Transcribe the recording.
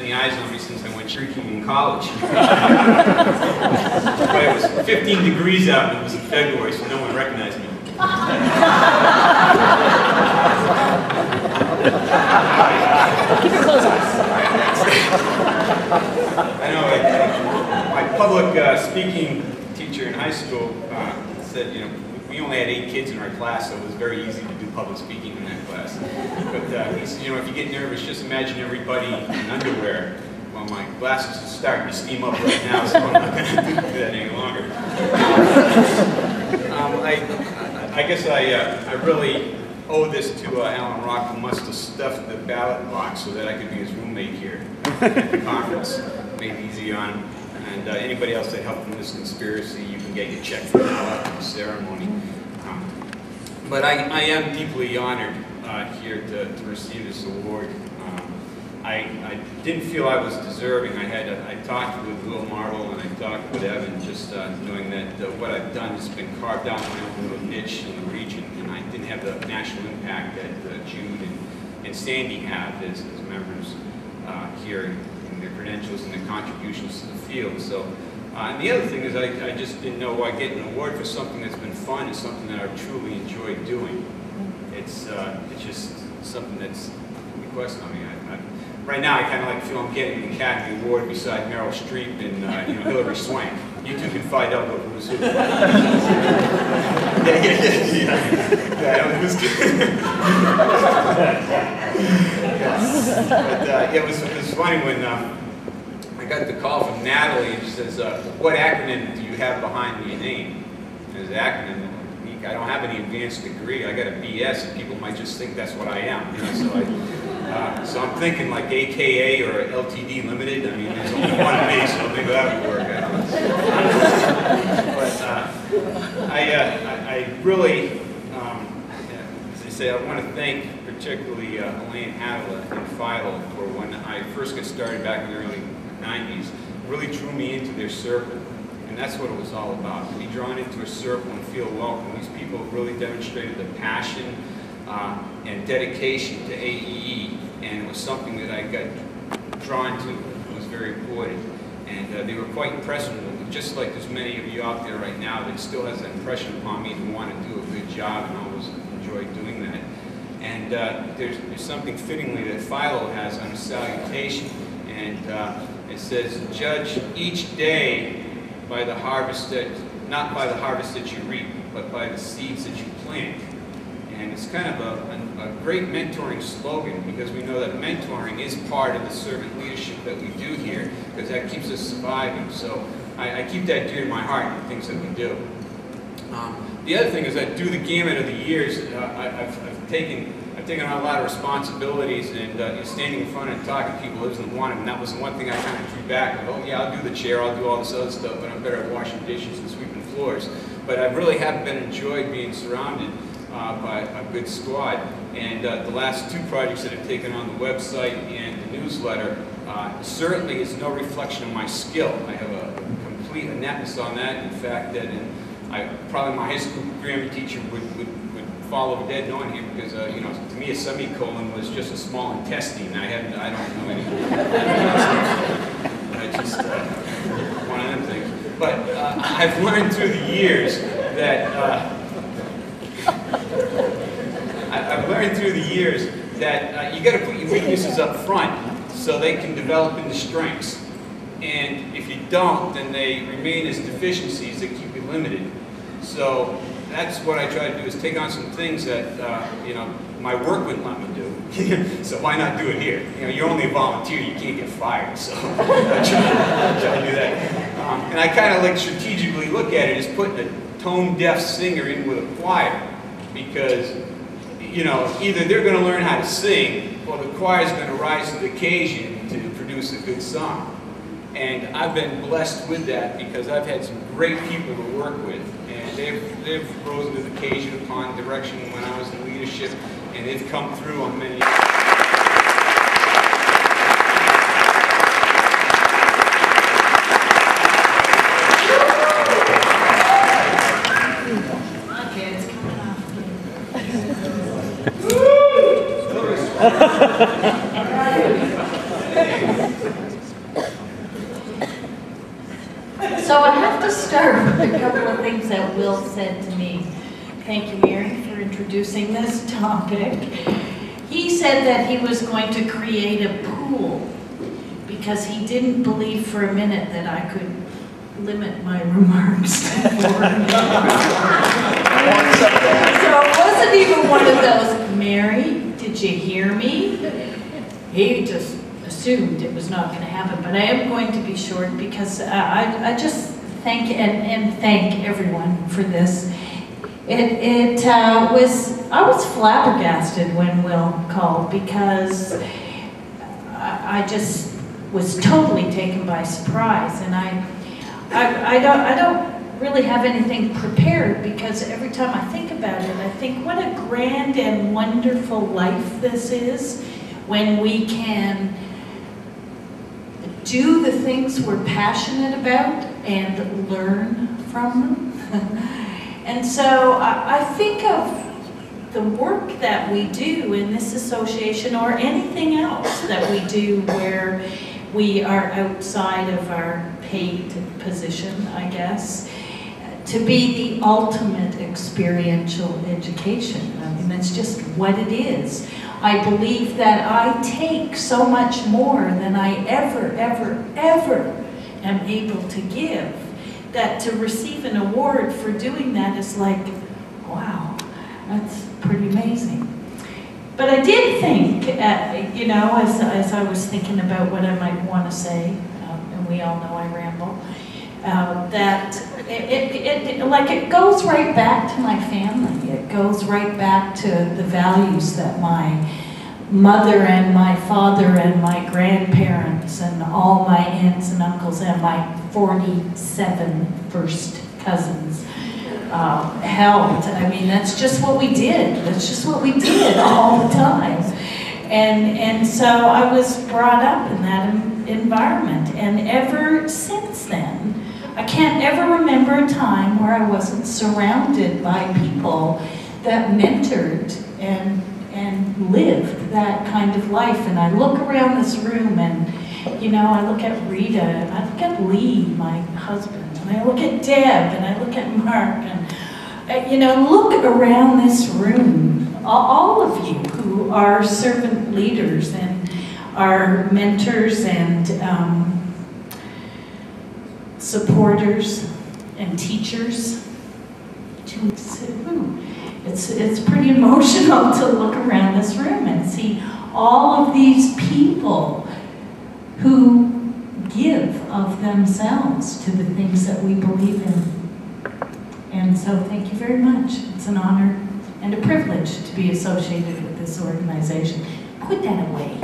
many eyes on me since I went drinking in college. But it was 15 degrees out and it was in February, so no one recognized me. Keep your clothes on. I know, my public speaking teacher in high school said, you know, we only had 8 kids in our class, so it was very easy to do public speaking in that class. But he said, you know, if you get nervous, just imagine everybody in underwear. Well, my glasses are starting to steam up right now, so I'm not going to do that any longer. I guess I really owe this to Alan Rock, who must have stuffed the ballot box so that I could be his roommate here at the conference. Made it easy on him. And anybody else that helped in this conspiracy, you can get your check from now after the ceremony. But I am deeply honored here to receive this award. I didn't feel I was deserving. I talked with Will Martle and I talked with Evan, just knowing that what I've done has been carved out my own little niche in the region, and I didn't have the national impact that Jude and Sandy have as members here in their credentials and their contributions to the field. So, and the other thing is I just didn't know why getting an award for something that's been fun is something that I've truly enjoyed doing. It's just something that's a request on me. Right now, I kind of like feel I'm getting an Academy Award beside Meryl Streep and you know, Hilary Swank. You two can find out who's who. Yeah. It was good. But it was funny when I got the call from Natalie and she says, what acronym do you have behind your name? And his acronym, I don't have any advanced degree. I got a BS and people might just think that's what I am. You know, so I'm thinking like AKA or LTD Limited. I mean, there's only one of me, so maybe that would work. But I really, as I say, I want to thank particularly Elaine Hadley and Philo for when I first got started back in the early 90s, really drew me into their circle. And that's what it was all about, to be drawn into a circle and feel welcome. These people really demonstrated the passion and dedication to AEE, and it was something that I got drawn to. It was very important. And they were quite impressive, just like there's many of you out there right now that still has that impression upon me to want to do a good job, and I always enjoyed doing that. And there's something fittingly that Philo has on his salutation, and it says, judge each day by the harvest that, not by the harvest that you reap, but by the seeds that you plant. And it's kind of a great mentoring slogan, because we know that mentoring is part of the servant leadership that we do here, because that keeps us surviving. So I keep that dear to my heart in the things that we do. The other thing is that through the gamut of the years, I've taken on a lot of responsibilities, and standing in front and talking to people isn't one of them. That was the one thing I kind of drew back. Like, oh yeah, I'll do the chair, I'll do all this other stuff, but I'm better at washing dishes and sweeping floors. But I really have been enjoyed being surrounded by a good squad. And the last 2 projects that I've taken on the website and the newsletter certainly is no reflection of my skill. I have a complete ineptness on that. In fact, that probably my high school grammar teacher would fall over dead knowing him, because you know, to me a semicolon was just a small intestine. I don't know anything. Just one of them things. But I've learned through the years that you got to put your weaknesses up front so they can develop into strengths. And if you don't, then they remain as deficiencies that keep you limited. So that's what I try to do, is take on some things that you know, my work wouldn't let me do. So why not do it here? You know, you're only a volunteer, you can't get fired. So I try to do that. And I kind of like strategically look at it as putting a tone-deaf singer in with a choir, because you know, either they're going to learn how to sing, or the choir's going to rise to the occasion to produce a good song. And I've been blessed with that, because I've had some great people to work with, and they've risen to the occasion upon direction when I was in leadership, and they've come through on many. a couple of things that Will said to me. Thank you, Mary, for introducing this topic. He said that he was going to create a pool because he didn't believe for a minute that I could limit my remarks to 4 minutes. So it wasn't even one of those, Mary, did you hear me? He just assumed it was not going to happen, but I am going to be short because I just thank and thank everyone for this. I was flabbergasted when Will called because I just was totally taken by surprise, and I don't really have anything prepared because every time I think about it, I think what a grand and wonderful life this is when we can do the things we're passionate about and learn from them. And so I think of the work that we do in this association or anything else that we do where we are outside of our paid position, I guess, to be the ultimate experiential education. I mean, that's just what it is. I believe that I take so much more than I ever am able to give, that to receive an award for doing that is like, wow, that's pretty amazing. But I did think, you know, as I was thinking about what I might want to say, and we all know I ramble, that it goes right back to my family. It goes right back to the values that my mother and my father and my grandparents and all my aunts and uncles and my 47 first cousins held. I mean, that's just what we did. That's just what we did all the time. And so I was brought up in that environment. And ever since then, I can't ever remember a time where I wasn't surrounded by people that mentored and lived that kind of life. And I look around this room and, you know, I look at Rita and I look at Lee, my husband, and I look at Deb and I look at Mark and, you know, look around this room, all of you who are servant leaders and are mentors and supporters and teachers. It's pretty emotional to look around this room and see all of these people who give of themselves to the things that we believe in. And so thank you very much. It's an honor and a privilege to be associated with this organization. Put that away.